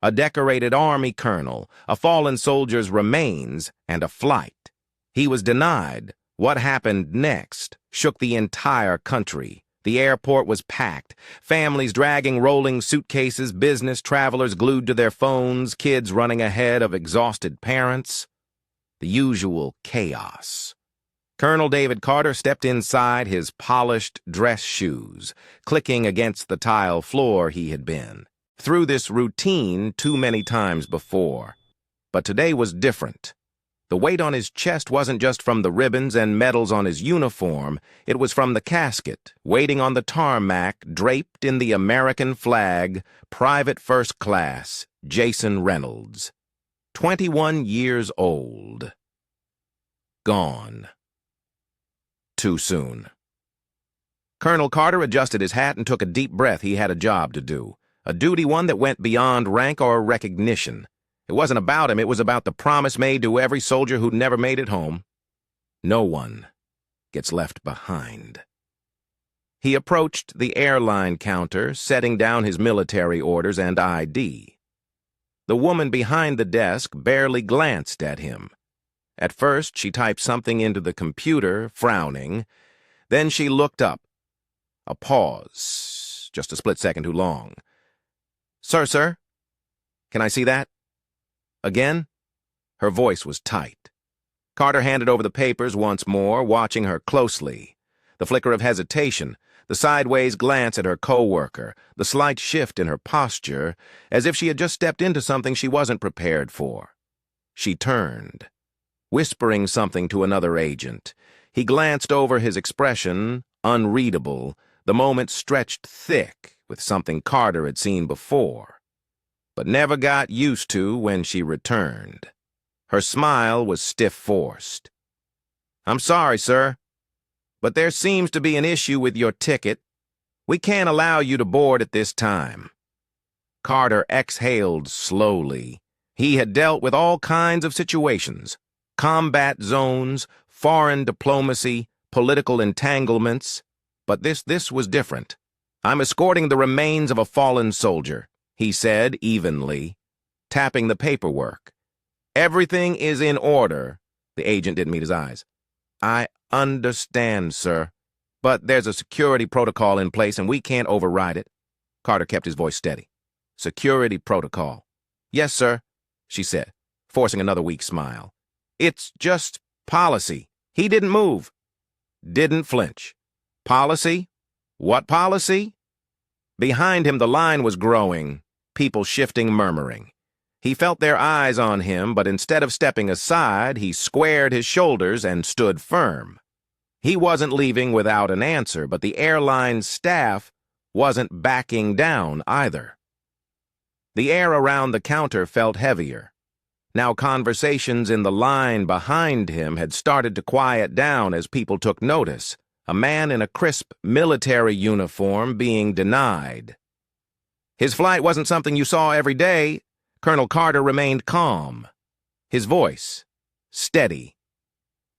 a decorated Army colonel, a fallen soldier's remains, and a flight. He was denied. What happened next shook the entire country. The airport was packed, families dragging rolling suitcases, business travelers glued to their phones, kids running ahead of exhausted parents. The usual chaos. Colonel David Carter stepped inside his polished dress shoes, clicking against the tile floor he had been. Through this routine too many times before. But today was different. The weight on his chest wasn't just from the ribbons and medals on his uniform, it was from the casket, waiting on the tarmac, draped in the American flag, Private First Class, Jason Reynolds. 21 years old. Gone. Too soon. Colonel Carter adjusted his hat and took a deep breath. He had a job to do, a duty one that went beyond rank or recognition. It wasn't about him, it was about the promise made to every soldier who'd never made it home. No one gets left behind. He approached the airline counter, setting down his military orders and ID. The woman behind the desk barely glanced at him. At first, she typed something into the computer, frowning. Then she looked up. A pause, just a split second too long. Sir, can I see that? Again? Her voice was tight. Carter handed over the papers once more, watching her closely. The flicker of hesitation, the sideways glance at her coworker, the slight shift in her posture, as if she had just stepped into something she wasn't prepared for. She turned, whispering something to another agent. He glanced over his expression, unreadable, the moment stretched thick with something Carter had seen before, but never got used to when she returned. Her smile was stiff-forced. I'm sorry, sir, but there seems to be an issue with your ticket. We can't allow you to board at this time. Carter exhaled slowly. He had dealt with all kinds of situations. Combat zones, foreign diplomacy, political entanglements. But this was different. I'm escorting the remains of a fallen soldier, he said evenly, tapping the paperwork. Everything is in order. The agent didn't meet his eyes. I understand, sir, but there's a security protocol in place and we can't override it. Carter kept his voice steady. Security protocol. Yes, sir, she said, forcing another weak smile. It's just policy. He didn't move. Didn't flinch. Policy? What policy? Behind him the line was growing, people shifting, murmuring. He felt their eyes on him, but instead of stepping aside, he squared his shoulders and stood firm. He wasn't leaving without an answer, but the airline staff wasn't backing down either. The air around the counter felt heavier. Now conversations in the line behind him had started to quiet down as people took notice. A man in a crisp military uniform being denied. His flight wasn't something you saw every day. Colonel Carter remained calm. His voice steady.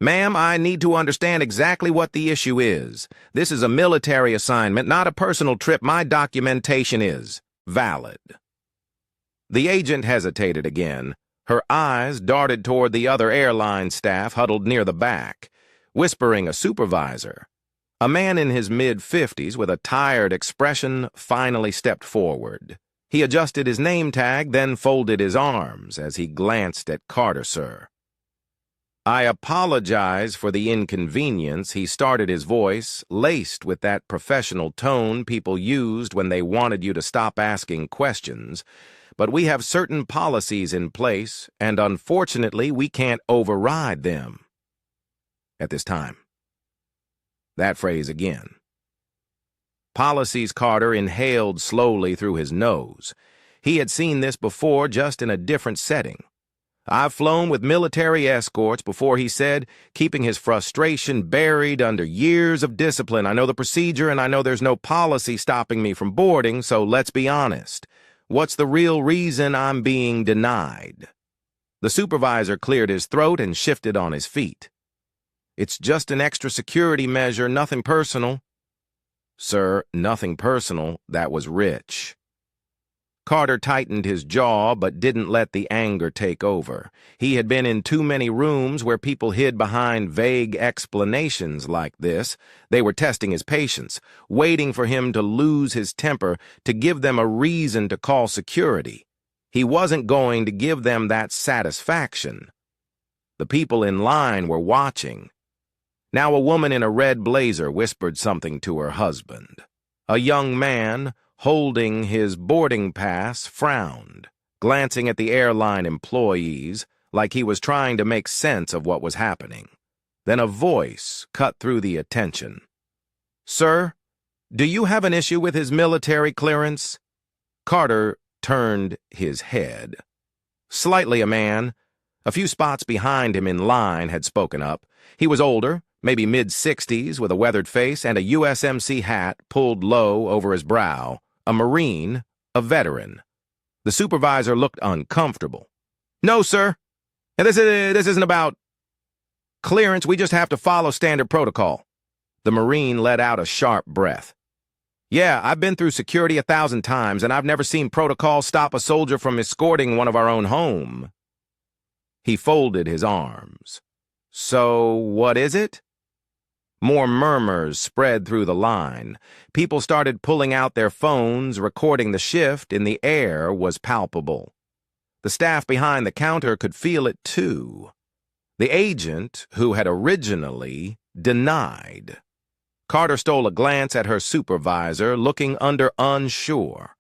Ma'am, I need to understand exactly what the issue is. This is a military assignment, not a personal trip. My documentation is valid. The agent hesitated again. Her eyes darted toward the other airline staff huddled near the back, whispering a supervisor. A man in his mid-50s with a tired expression finally stepped forward. He adjusted his name tag, then folded his arms as he glanced at Carter, sir. I apologize for the inconvenience. He started, his voice laced with that professional tone people used when they wanted you to stop asking questions. But we have certain policies in place, and unfortunately we can't override them at this time. That phrase again. Policies. Carter inhaled slowly through his nose. He had seen this before, just in a different setting. I've flown with military escorts before, he said, keeping his frustration buried under years of discipline. I know the procedure and I know there's no policy stopping me from boarding, so let's be honest. What's the real reason I'm being denied? The supervisor cleared his throat and shifted on his feet. It's just an extra security measure, nothing personal. Sir, nothing personal. That was rich. Carter tightened his jaw but didn't let the anger take over. He had been in too many rooms where people hid behind vague explanations like this. They were testing his patience, waiting for him to lose his temper to give them a reason to call security. He wasn't going to give them that satisfaction. The people in line were watching. Now a woman in a red blazer whispered something to her husband. A young man, holding his boarding pass, frowned, glancing at the airline employees like he was trying to make sense of what was happening. Then a voice cut through the attention. "Sir, do you have an issue with his military clearance?" Carter turned his head. Slightly a man. A few spots behind him in line had spoken up. He was older, maybe mid-60s, with a weathered face and a USMC hat pulled low over his brow. A Marine, a veteran. The supervisor looked uncomfortable. "No, sir. This isn't about clearance. We just have to follow standard protocol." The Marine let out a sharp breath. "Yeah, I've been through security 1,000 times, and I've never seen protocol stop a soldier from escorting one of our own home." He folded his arms. "So, what is it?" More murmurs spread through the line. People started pulling out their phones, recording the shift in the air was palpable. The staff behind the counter could feel it too. The agent, who had originally denied. Carter stole a glance at her supervisor, looking unsure.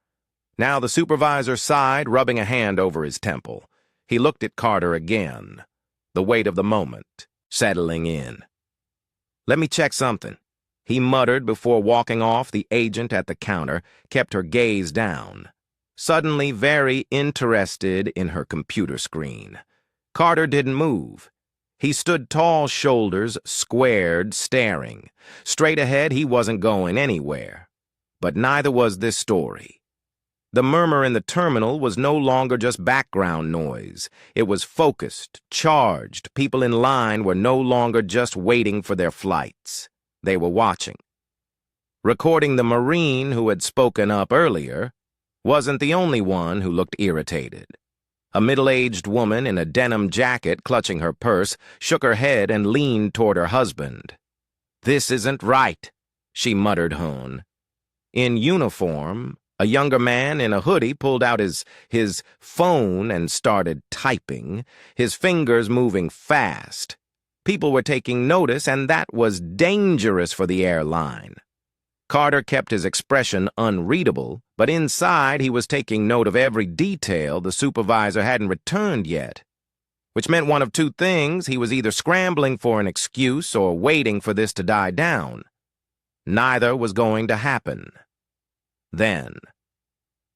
Now the supervisor sighed, rubbing a hand over his temple. He looked at Carter again, the weight of the moment settling in. "Let me check something," he muttered before walking off. The agent at the counter kept her gaze down, suddenly very interested in her computer screen. Carter didn't move. He stood tall, shoulders squared, staring. Straight ahead, he wasn't going anywhere. But neither was this story. The murmur in the terminal was no longer just background noise. It was focused, charged. People in line were no longer just waiting for their flights. They were watching. Recording the Marine who had spoken up earlier wasn't the only one who looked irritated. A middle-aged woman in a denim jacket clutching her purse shook her head and leaned toward her husband. "This isn't right," she muttered Hoon. In uniform, a younger man in a hoodie pulled out his phone and started typing, his fingers moving fast. People were taking notice, and that was dangerous for the airline. Carter kept his expression unreadable, but inside he was taking note of every detail the supervisor hadn't returned yet. Which meant one of two things: he was either scrambling for an excuse or waiting for this to die down. Neither was going to happen. Then,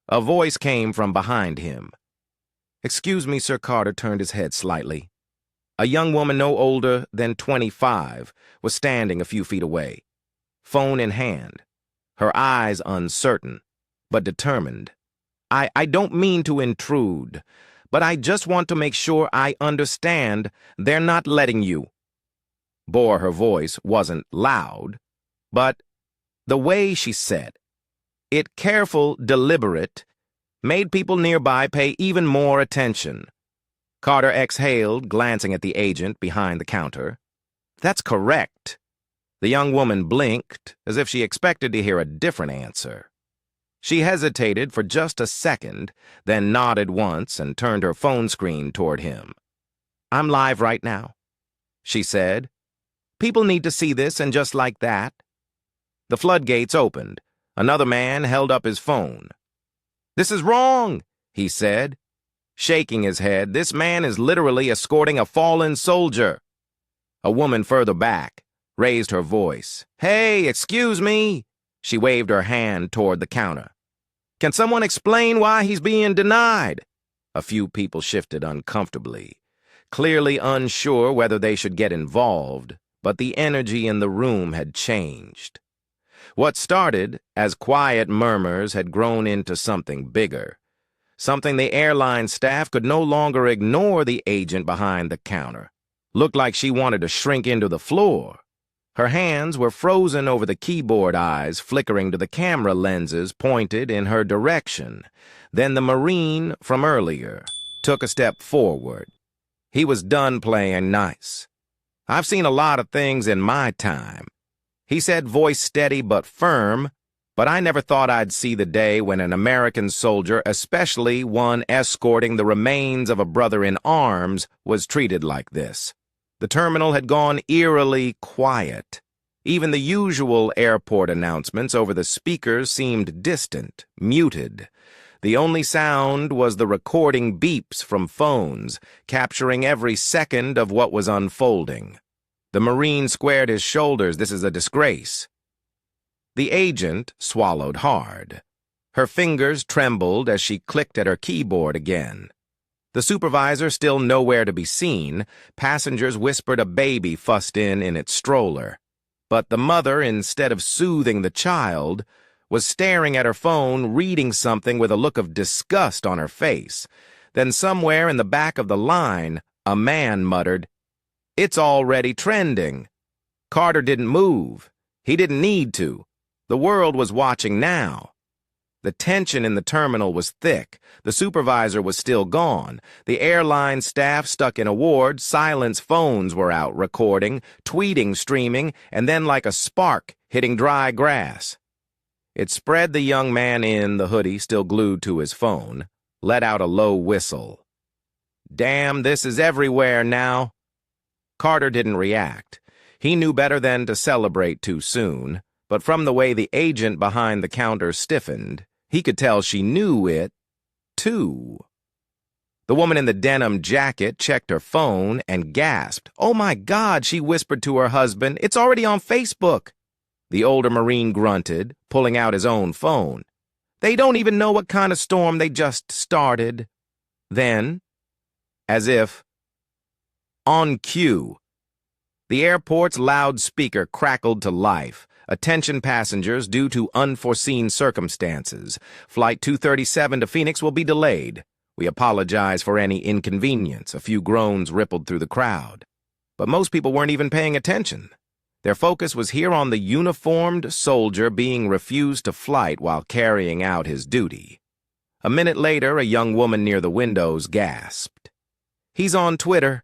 a voice came from behind him. "Excuse me, Sir." Carter turned his head slightly. A young woman no older than 25 was standing a few feet away, phone in hand, her eyes uncertain, but determined. I don't mean to intrude, but I just want to make sure I understand they're not letting you." Her voice wasn't loud, but the way she said it, careful, deliberate, made people nearby pay even more attention. Carter exhaled, glancing at the agent behind the counter. "That's correct." The young woman blinked, as if she expected to hear a different answer. She hesitated for just a second, then nodded once and turned her phone screen toward him. "I'm live right now," she said. "People need to see this, and just like that." The floodgates opened. Another man held up his phone. "This is wrong," he said, shaking his head. "This man is literally escorting a fallen soldier." A woman further back raised her voice. "Hey, excuse me." She waved her hand toward the counter. "Can someone explain why he's being denied?" A few people shifted uncomfortably, clearly unsure whether they should get involved, but the energy in the room had changed. What started as quiet murmurs had grown into something bigger, something the airline staff could no longer ignore. The agent behind the counter looked like she wanted to shrink into the floor. Her hands were frozen over the keyboard, eyes flickering to the camera lenses pointed in her direction. Then the Marine from earlier took a step forward. He was done playing nice. "I've seen a lot of things in my time," he said, voice steady but firm, "but I never thought I'd see the day when an American soldier, especially one escorting the remains of a brother in arms, was treated like this." The terminal had gone eerily quiet. Even the usual airport announcements over the speakers seemed distant, muted. The only sound was the recording beeps from phones, capturing every second of what was unfolding. The Marine squared his shoulders. "This is a disgrace." The agent swallowed hard. Her fingers trembled as she clicked at her keyboard again. The supervisor still nowhere to be seen. Passengers whispered a baby fussed in its stroller. But the mother, instead of soothing the child, was staring at her phone, reading something with a look of disgust on her face. Then somewhere in the back of the line, a man muttered, "It's already trending." Carter didn't move. He didn't need to. The world was watching now. The tension in the terminal was thick. The supervisor was still gone. The airline staff stuck in a ward. Silent's phones were out recording, tweeting, streaming, and then like a spark hitting dry grass. It spread. The young man in the hoodie, still glued to his phone, let out a low whistle. "Damn, this is everywhere now." Carter didn't react. He knew better than to celebrate too soon, but from the way the agent behind the counter stiffened, he could tell she knew it, too. The woman in the denim jacket checked her phone and gasped. "Oh my God," she whispered to her husband. "It's already on Facebook." The older Marine grunted, pulling out his own phone. "They don't even know what kind of storm they just started." Then, as if on cue, the airport's loudspeaker crackled to life. "Attention passengers, due to unforeseen circumstances, Flight 237 to Phoenix will be delayed. We apologize for any inconvenience." A few groans rippled through the crowd. But most people weren't even paying attention. Their focus was here on the uniformed soldier being refused to flight while carrying out his duty. A minute later, a young woman near the windows gasped. "He's on Twitter."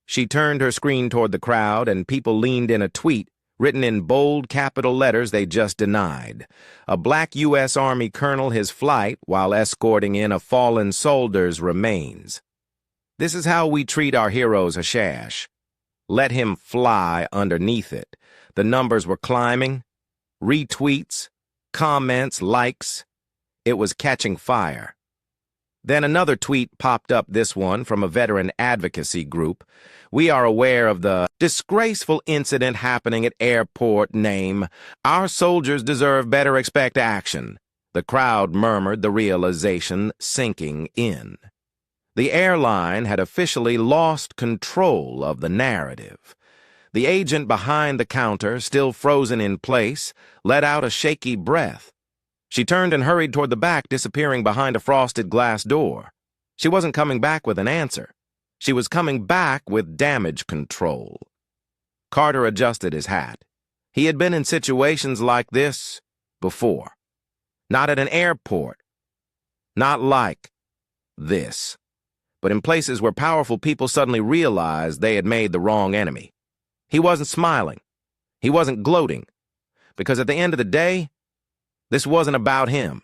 She turned her screen toward the crowd, and people leaned in a tweet written in bold capital letters they just denied. A black U.S. Army colonel his flight while escorting in a fallen soldier's remains. "This is how we treat our heroes, Hashash. Let him fly underneath it." The numbers were climbing. Retweets, comments, likes. It was catching fire. Then another tweet popped up, this one from a veteran advocacy group. "We are aware of the disgraceful incident happening at airport name. Our soldiers deserve better. Expect action." The crowd murmured, the realization sinking in. The airline had officially lost control of the narrative. The agent behind the counter, still frozen in place, let out a shaky breath. She turned and hurried toward the back, disappearing behind a frosted glass door. She wasn't coming back with an answer. She was coming back with damage control. Carter adjusted his hat. He had been in situations like this before. Not at an airport. Not like this. But in places where powerful people suddenly realized they had made the wrong enemy. He wasn't smiling. He wasn't gloating. Because at the end of the day, this wasn't about him.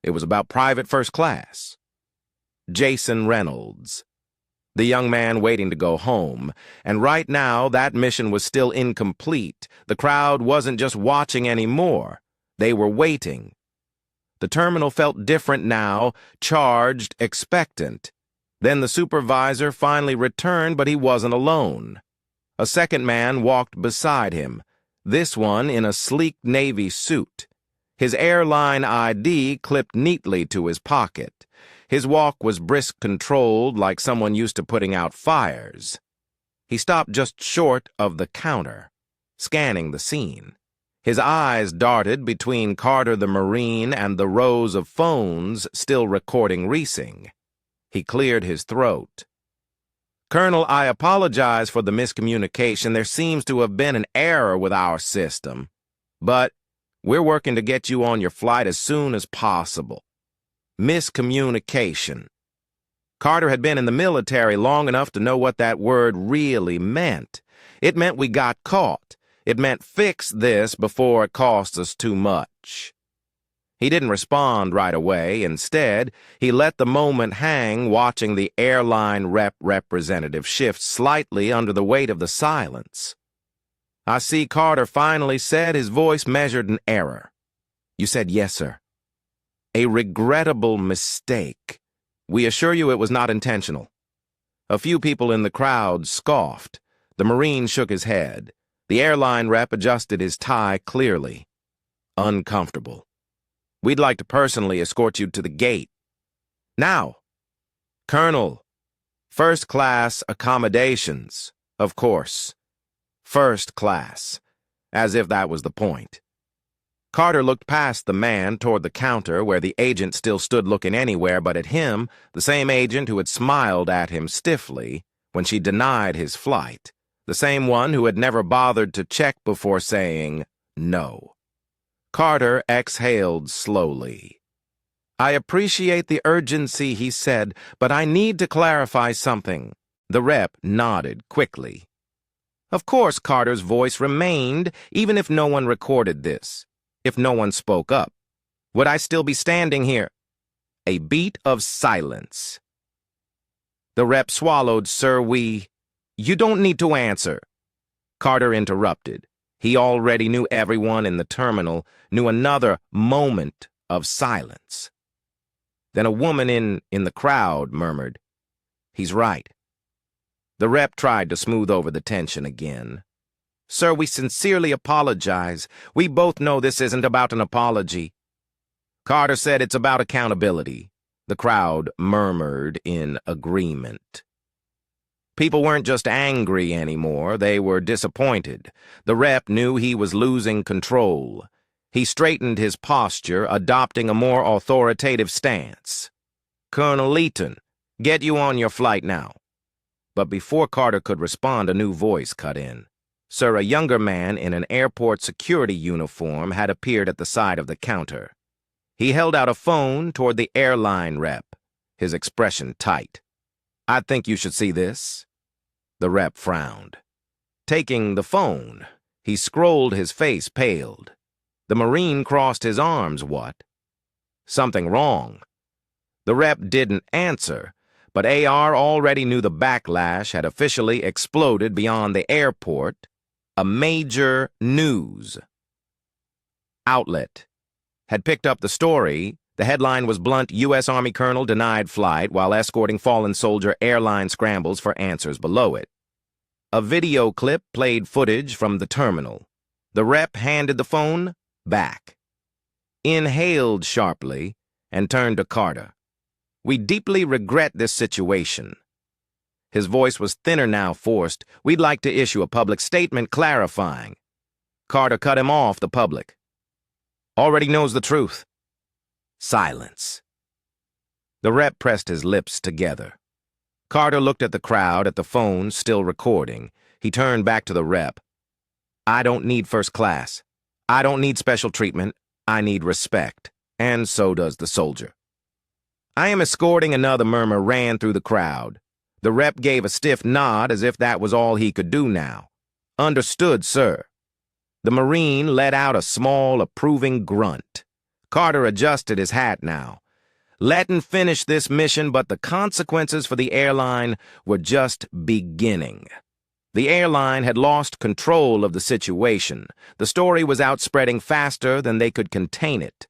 It was about Private First Class. Jason Reynolds. The young man waiting to go home. And right now, that mission was still incomplete. The crowd wasn't just watching anymore. They were waiting. The terminal felt different now, charged, expectant. Then the supervisor finally returned, but he wasn't alone. A second man walked beside him, this one in a sleek navy suit. His airline ID clipped neatly to his pocket. His walk was brisk, controlled, like someone used to putting out fires. He stopped just short of the counter, scanning the scene. His eyes darted between Carter the Marine and the rows of phones still recording Reesing. He cleared his throat. Colonel, I apologize for the miscommunication. There seems to have been an error with our system. But we're working to get you on your flight as soon as possible. Miscommunication. Carter had been in the military long enough to know what that word really meant. It meant we got caught. It meant fix this before it costs us too much. He didn't respond right away. Instead, he let the moment hang, watching the airline representative shift slightly under the weight of the silence. I see Carter finally said, his voice measured an error. You said yes, sir. A regrettable mistake. We assure you it was not intentional. A few people in the crowd scoffed. The Marine shook his head. The airline rep adjusted his tie clearly. Uncomfortable. We'd like to personally escort you to the gate. Now, Colonel, first-class accommodations, of course. First class, as if that was the point. Carter looked past the man toward the counter where the agent still stood looking anywhere but at him, the same agent who had smiled at him stiffly when she denied his flight, the same one who had never bothered to check before saying no. Carter exhaled slowly. I appreciate the urgency, he said, but I need to clarify something. The rep nodded quickly. Of course, Carter's voice remained, even if no one recorded this, if no one spoke up. Would I still be standing here? A beat of silence. The rep swallowed, sir, You don't need to answer. Carter interrupted. He already knew everyone in the terminal, knew another moment of silence. Then a woman in the crowd murmured, He's right. The rep tried to smooth over the tension again. Sir, we sincerely apologize. We both know this isn't about an apology. Carter said it's about accountability. The crowd murmured in agreement. People weren't just angry anymore, they were disappointed. The rep knew he was losing control. He straightened his posture, adopting a more authoritative stance. Colonel Leeton, get you on your flight now. But before Carter could respond, a new voice cut in. Sir, a younger man in an airport security uniform had appeared at the side of the counter. He held out a phone toward the airline rep, his expression tight. I think you should see this. The rep frowned. Taking the phone, he scrolled, his face paled. The Marine crossed his arms. What? Something wrong. The rep didn't answer, but AR already knew the backlash had officially exploded beyond the airport. A major news outlet had picked up the story. The headline was blunt, U.S. Army Colonel denied flight while escorting fallen soldier. Airline scrambles for answers below it. A video clip played footage from the terminal. The rep handed the phone back, inhaled sharply, and turned to Carter. We deeply regret this situation. His voice was thinner now, forced. We'd like to issue a public statement clarifying. Carter cut him off. The public already knows the truth. Silence. The rep pressed his lips together. Carter looked at the crowd, at the phone still recording. He turned back to the rep. I don't need first class. I don't need special treatment. I need respect. And so does the soldier. I am escorting. Another murmur ran through the crowd. The rep gave a stiff nod as if that was all he could do now. Understood, sir. The Marine let out a small, approving grunt. Carter adjusted his hat now. Letting finish this mission, but the consequences for the airline were just beginning. The airline had lost control of the situation. The story was outspreading faster than they could contain it.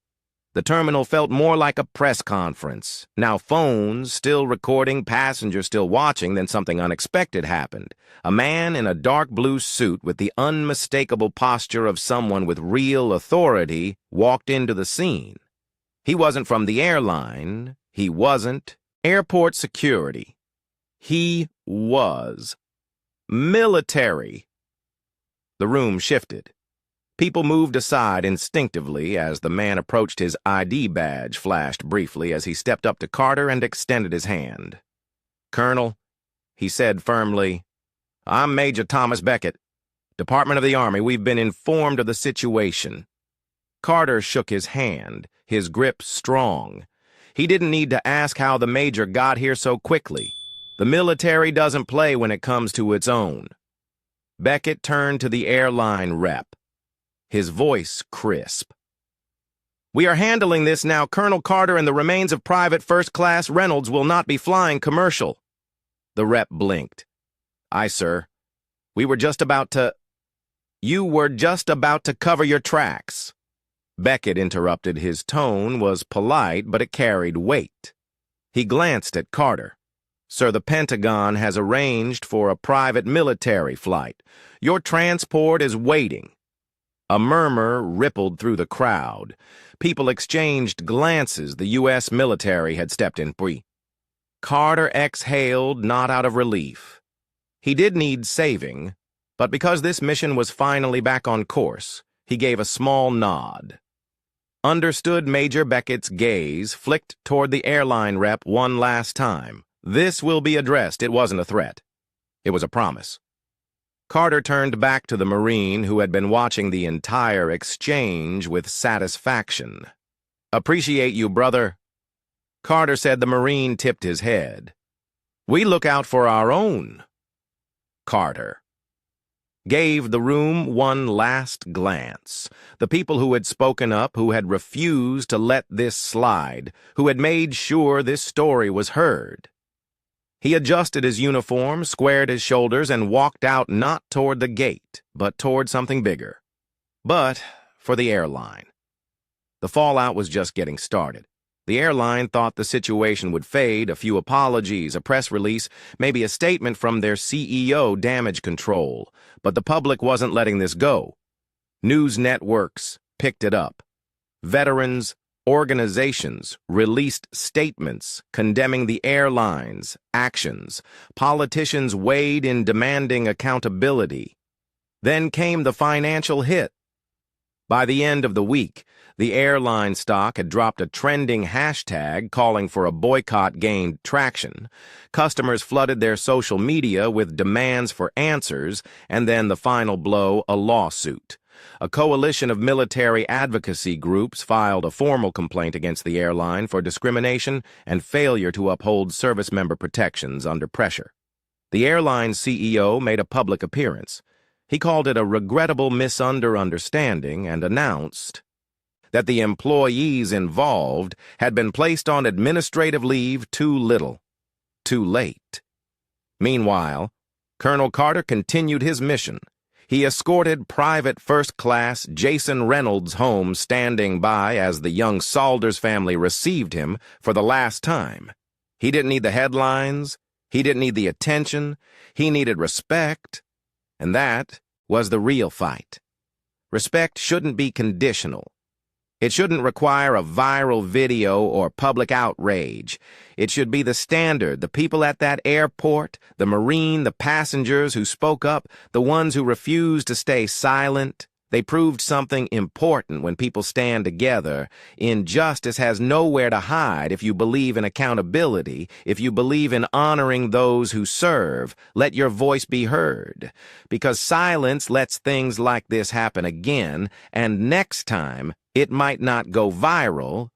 The terminal felt more like a press conference. Now phones still recording, passengers still watching, then something unexpected happened. A man in a dark blue suit with the unmistakable posture of someone with real authority walked into the scene. He wasn't from the airline. He wasn't airport security. He was military. The room shifted. People moved aside instinctively as the man approached. His ID badge flashed briefly as he stepped up to Carter and extended his hand. Colonel, he said firmly. "I'm Major Thomas Beckett, Department of the Army. We've been informed of the situation." Carter shook his hand, his grip strong. He didn't need to ask how the major got here so quickly. The military doesn't play when it comes to its own. Beckett turned to the airline rep, his voice crisp. "We are handling this now. Colonel Carter and the remains of Private First Class Reynolds will not be flying commercial." The rep blinked. "Aye, sir. We were just about to—" "You were just about to cover your tracks." Beckett interrupted. His tone was polite, but it carried weight. He glanced at Carter. "Sir, the Pentagon has arranged for a private military flight. Your transport is waiting." A murmur rippled through the crowd. People exchanged glances. The U.S. military had stepped in. Carter exhaled, not out of relief. He did need saving, but because this mission was finally back on course, he gave a small nod. Understood. Major Beckett's gaze flicked toward the airline rep one last time. "This will be addressed." It wasn't a threat. It was a promise. Carter turned back to the Marine, who had been watching the entire exchange with satisfaction. "Appreciate you, brother." Carter said. The Marine tipped his head. "We look out for our own." Carter gave the room one last glance. The people who had spoken up, who had refused to let this slide, who had made sure this story was heard. He adjusted his uniform, squared his shoulders, and walked out, not toward the gate, but toward something bigger. But for the airline. The fallout was just getting started. The airline thought the situation would fade. A few apologies, a press release, maybe a statement from their CEO, damage control. But the public wasn't letting this go. News networks picked it up. Veterans, organizations released statements condemning the airline's actions. Politicians weighed in demanding accountability. Then came the financial hit. By the end of the week, the airline stock had dropped. A trending hashtag calling for a boycott gained traction. Customers flooded their social media with demands for answers, and then the final blow, a lawsuit. A coalition of military advocacy groups filed a formal complaint against the airline for discrimination and failure to uphold service member protections under pressure. The airline's CEO made a public appearance. He called it a regrettable misunderstanding and announced that the employees involved had been placed on administrative leave too little, too late. Meanwhile, Colonel Carter continued his mission. He escorted Private First Class Jason Reynolds home, standing by as the young Saunders family received him for the last time. He didn't need the headlines. He didn't need the attention. He needed respect. And that was the real fight. Respect shouldn't be conditional. It shouldn't require a viral video or public outrage. It should be the standard. The people at that airport, the Marine, the passengers who spoke up, the ones who refused to stay silent, they proved something important. When people stand together, injustice has nowhere to hide. If you believe in accountability, if you believe in honoring those who serve, let your voice be heard. Because silence lets things like this happen again, and next time, it might not go viral,